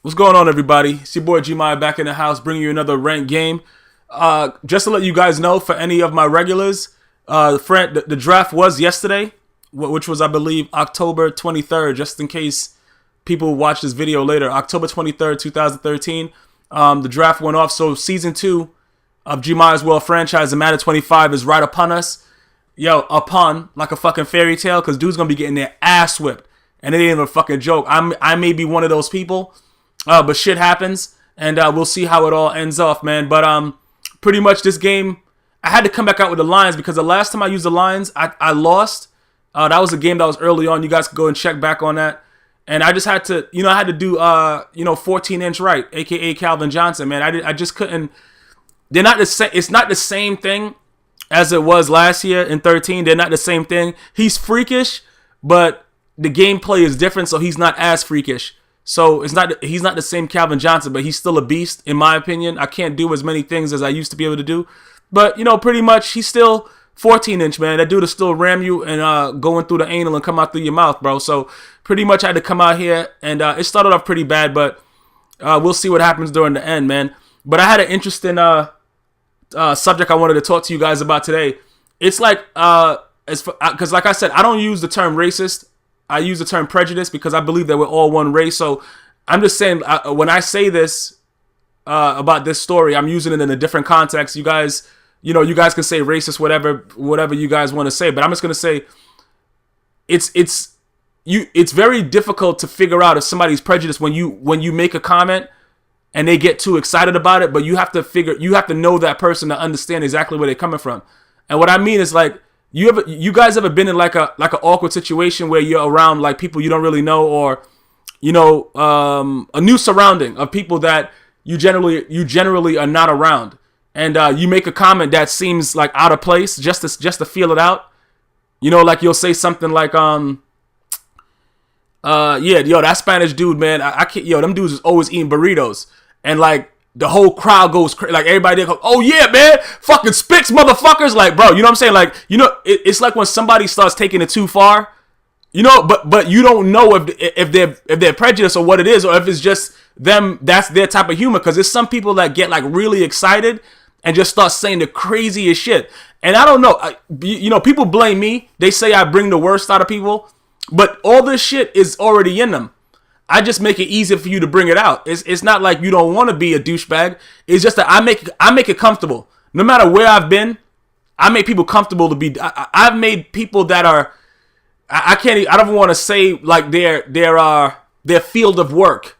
What's going on, everybody? It's your boy Gmi back in the house, bringing you another ranked game. Just to let you guys know, for any of my regulars, the draft was yesterday, which was, I believe, October 23rd, just in case people watch this video later. October 23rd, 2013. The draft went off, so Season 2 of GmiasWorld franchise, the Madden 25, is right upon us. Upon, like a fucking fairy tale, because dude's going to be getting their ass whipped. And it ain't even a fucking joke. I may be one of those people. But shit happens, and we'll see how it all ends off, man. But pretty much this game, I had to come back out with the lines because the last time I used the lines, I lost. That was a game that was early on. You guys can go and check back on that. And I just had to, I had to do, 14-inch right, a.k.a. Calvin Johnson, man. I just couldn't. They're not the same. It's not the same thing as it was last year in 13. They're not the same thing. He's freakish, but the gameplay is different, so he's not as freakish. So he's not the same Calvin Johnson, but he's still a beast, in my opinion. I can't do as many things as I used to be able to do. But, pretty much he's still 14-inch, man. That dude will still ram you and going through the anal and come out through your mouth, bro. So pretty much I had to come out here, and it started off pretty bad, but we'll see what happens during the end, man. But I had an interesting subject I wanted to talk to you guys about today. It's like, because like I said, I don't use the term racist. I use the term prejudice because I believe that we're all one race. So I'm just saying, when I say this about this story, I'm using it in a different context. You guys, you guys can say racist, whatever you guys want to say. But I'm just gonna say, it's very difficult to figure out if somebody's prejudiced when you make a comment and they get too excited about it. But you have to know that person to understand exactly where they're coming from. And what I mean is, like, you guys ever been in like an awkward situation where you're around like people you don't really know, or a new surrounding of people that you generally are not around, and you make a comment that seems like out of place just to feel it out. Like you'll say something like that Spanish dude, man, I can't, them dudes is always eating burritos, and like the whole crowd goes crazy. Like everybody there goes, oh yeah, man, fucking spicks, motherfuckers. Like, bro, you know what I'm saying? Like, it's like when somebody starts taking it too far, but you don't know if they're prejudiced or what it is, or if it's just them, that's their type of humor. Because there's some people that get like really excited and just start saying the craziest shit. And I don't know, people blame me. They say I bring the worst out of people, but all this shit is already in them. I just make it easier for you to bring it out. It's not like you don't want to be a douchebag. It's just that I make it comfortable. No matter where I've been, I make people comfortable to be. I've made people that are, I don't want to say like their field of work,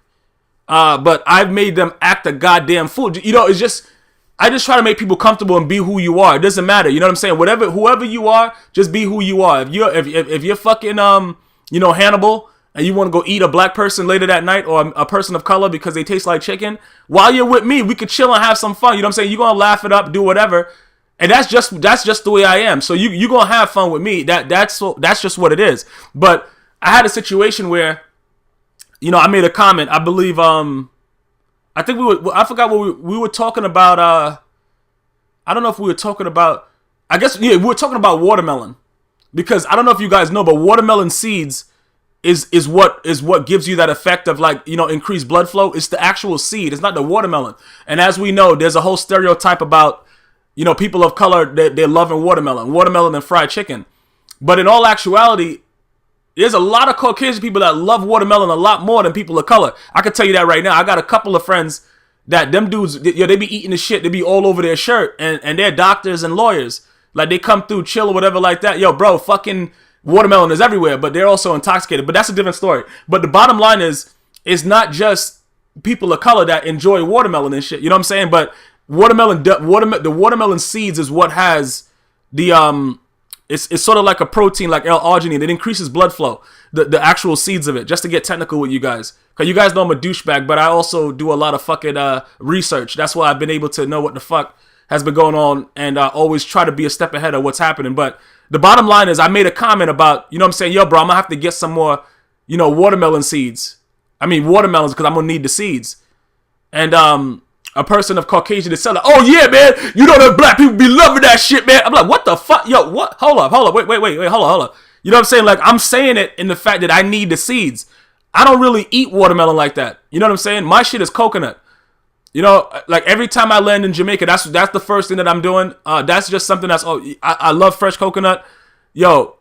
but I've made them act a goddamn fool. It's just, I just try to make people comfortable and be who you are. It doesn't matter. You know what I'm saying? Whoever you are, just be who you are. If you're fucking Hannibal, and you want to go eat a black person later that night, or a person of color because they taste like chicken, while you're with me, we could chill and have some fun. You know what I'm saying? You're going to laugh it up, do whatever. And that's just the way I am. So you're going to have fun with me. That's just what it is. But I had a situation where, I made a comment. I believe, I forgot what we were talking about. I don't know if we were talking about, we were talking about watermelon. Because I don't know if you guys know, but watermelon seeds is what gives you that effect of, like, increased blood flow. It's the actual seed. It's not the watermelon. And as we know, there's a whole stereotype about, people of color, they're loving watermelon and fried chicken. But in all actuality, there's a lot of Caucasian people that love watermelon a lot more than people of color. I can tell you that right now. I got a couple of friends that them dudes, they be eating the shit. They be all over their shirt, and they're doctors and lawyers. Like, they come through chill or whatever like that. Yo, bro, fucking watermelon is everywhere, but they're also intoxicated. But that's a different story. But the bottom line is, it's not just people of color that enjoy watermelon and shit. You know what I'm saying? But the watermelon seeds is what has the it's sort of like a protein, like L-arginine. It increases blood flow. The actual seeds of it. Just to get technical with you guys, because you guys know I'm a douchebag, but I also do a lot of fucking research. That's why I've been able to know what the fuck has been going on, and always try to be a step ahead of what's happening. But the bottom line is, I made a comment about, you know what I'm saying, yo, bro, I'm gonna have to get some more, watermelon seeds. I mean, watermelons, because I'm gonna need the seeds. And a person of Caucasian is saying, oh yeah, man, that black people be loving that shit, man. I'm like, what the fuck, yo, what? Hold up, wait, hold up. You know what I'm saying? Like, I'm saying it in the fact that I need the seeds. I don't really eat watermelon like that. You know what I'm saying? My shit is coconut. You know, like every time I land in Jamaica, that's the first thing that I'm doing. That's just something I love fresh coconut. Yo,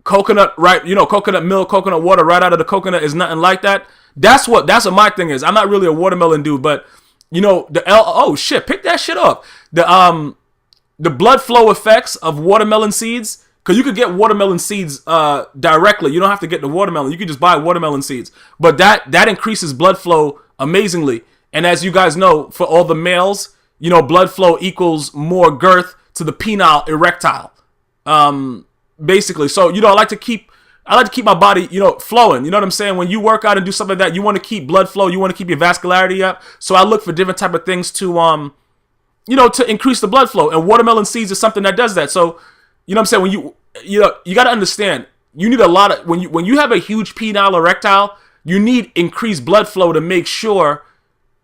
coconut, right? You know, coconut milk, coconut water right out of the coconut is nothing like that. That's what my thing is. I'm not really a watermelon dude, but you know, oh shit, pick that shit up. The blood flow effects of watermelon seeds, because you could get watermelon seeds directly. You don't have to get the watermelon. You could just buy watermelon seeds. But that increases blood flow amazingly. And as you guys know, for all the males, you know, blood flow equals more girth to the penile erectile. Basically. So, you know, I like to keep my body, you know, flowing. You know what I'm saying? When you work out and do something like that, you want to keep blood flow. You want to keep your vascularity up. So I look for different type of things to, you know, to increase the blood flow. And watermelon seeds is something that does that. So, you know what I'm saying? When you got to understand, you need a lot of, when you have a huge penile erectile, you need increased blood flow to make sure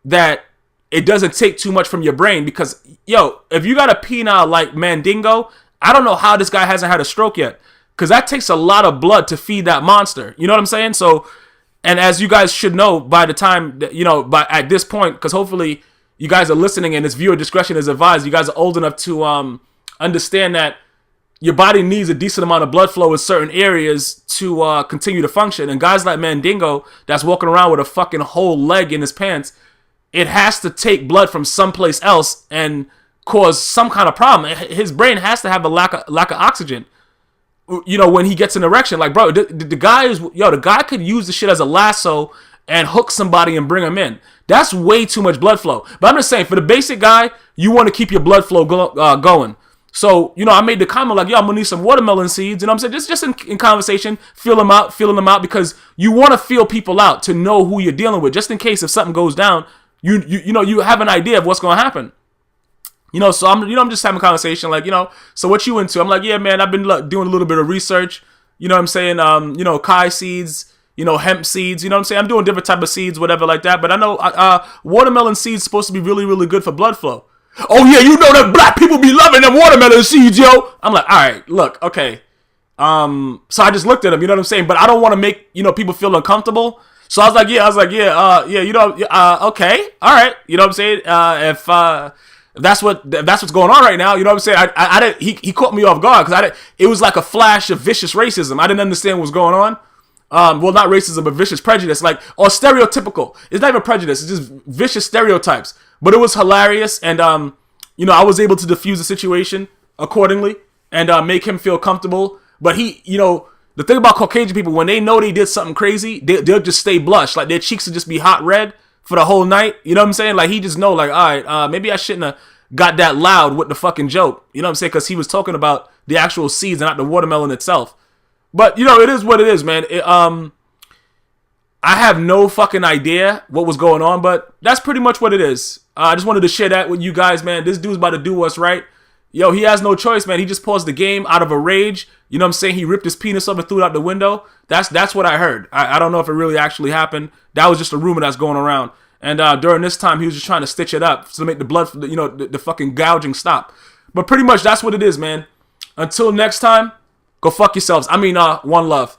that it doesn't take too much from your brain. Because, yo, if you got a penile like Mandingo, I don't know how this guy hasn't had a stroke yet. Because that takes a lot of blood to feed that monster. You know what I'm saying? So, and as you guys should know by the time, that, you know, at this point, because hopefully you guys are listening and this viewer discretion is advised. You guys are old enough to understand that your body needs a decent amount of blood flow in certain areas to continue to function. And guys like Mandingo, that's walking around with a fucking whole leg in his pants, it has to take blood from someplace else and cause some kind of problem. His brain has to have a lack of oxygen. You know, when he gets an erection, like, bro, the guy could use the shit as a lasso and hook somebody and bring him in. That's way too much blood flow. But I'm just saying, for the basic guy, you want to keep your blood flow going. So, you know, I made the comment like, yo, I'm gonna need some watermelon seeds. You know what I'm saying? Just in conversation, feeling them out, because you want to feel people out to know who you're dealing with, just in case if something goes down, you know, you have an idea of what's going to happen. You know, so I'm just having a conversation like, you know, so what you into? I'm like, yeah, man, I've been doing a little bit of research. You know what I'm saying? You know, kai seeds, you know, hemp seeds. You know what I'm saying? I'm doing different type of seeds, whatever like that. But I know watermelon seeds supposed to be really, really good for blood flow. Oh yeah, you know that black people be loving them watermelon seeds, yo. I'm like, all right, look, okay. So I just looked at them. You know what I'm saying? But I don't want to make, you know, people feel uncomfortable. So I was like, yeah, you know, okay, all right. You know what I'm saying? If that's what's going on right now, you know what I'm saying? I didn't. He caught me off guard because it was like a flash of vicious racism. I didn't understand what was going on. Well, not racism, but vicious prejudice, like, or stereotypical. It's not even prejudice. It's just vicious stereotypes. But it was hilarious, and you know, I was able to diffuse the situation accordingly and make him feel comfortable. But he, you know, the thing about Caucasian people, when they know they did something crazy, they'll just stay blush, like their cheeks will just be hot red for the whole night. You know what I'm saying? Like, he just know, like, all right, maybe I shouldn't have got that loud with the fucking joke. You know what I'm saying? Because he was talking about the actual seeds and not the watermelon itself. But, you know, it is what it is, man. I have no fucking idea what was going on, but that's pretty much what it is. I just wanted to share that with you guys, man. This dude's about to do what's right. Yo, he has no choice, man. He just paused the game out of a rage. You know what I'm saying? He ripped his penis up and threw it out the window. That's what I heard. I don't know if it really actually happened. That was just a rumor that's going around. And during this time, he was just trying to stitch it up to make the blood, you know, the fucking gouging stop. But pretty much that's what it is, man. Until next time, go fuck yourselves. I mean, one love.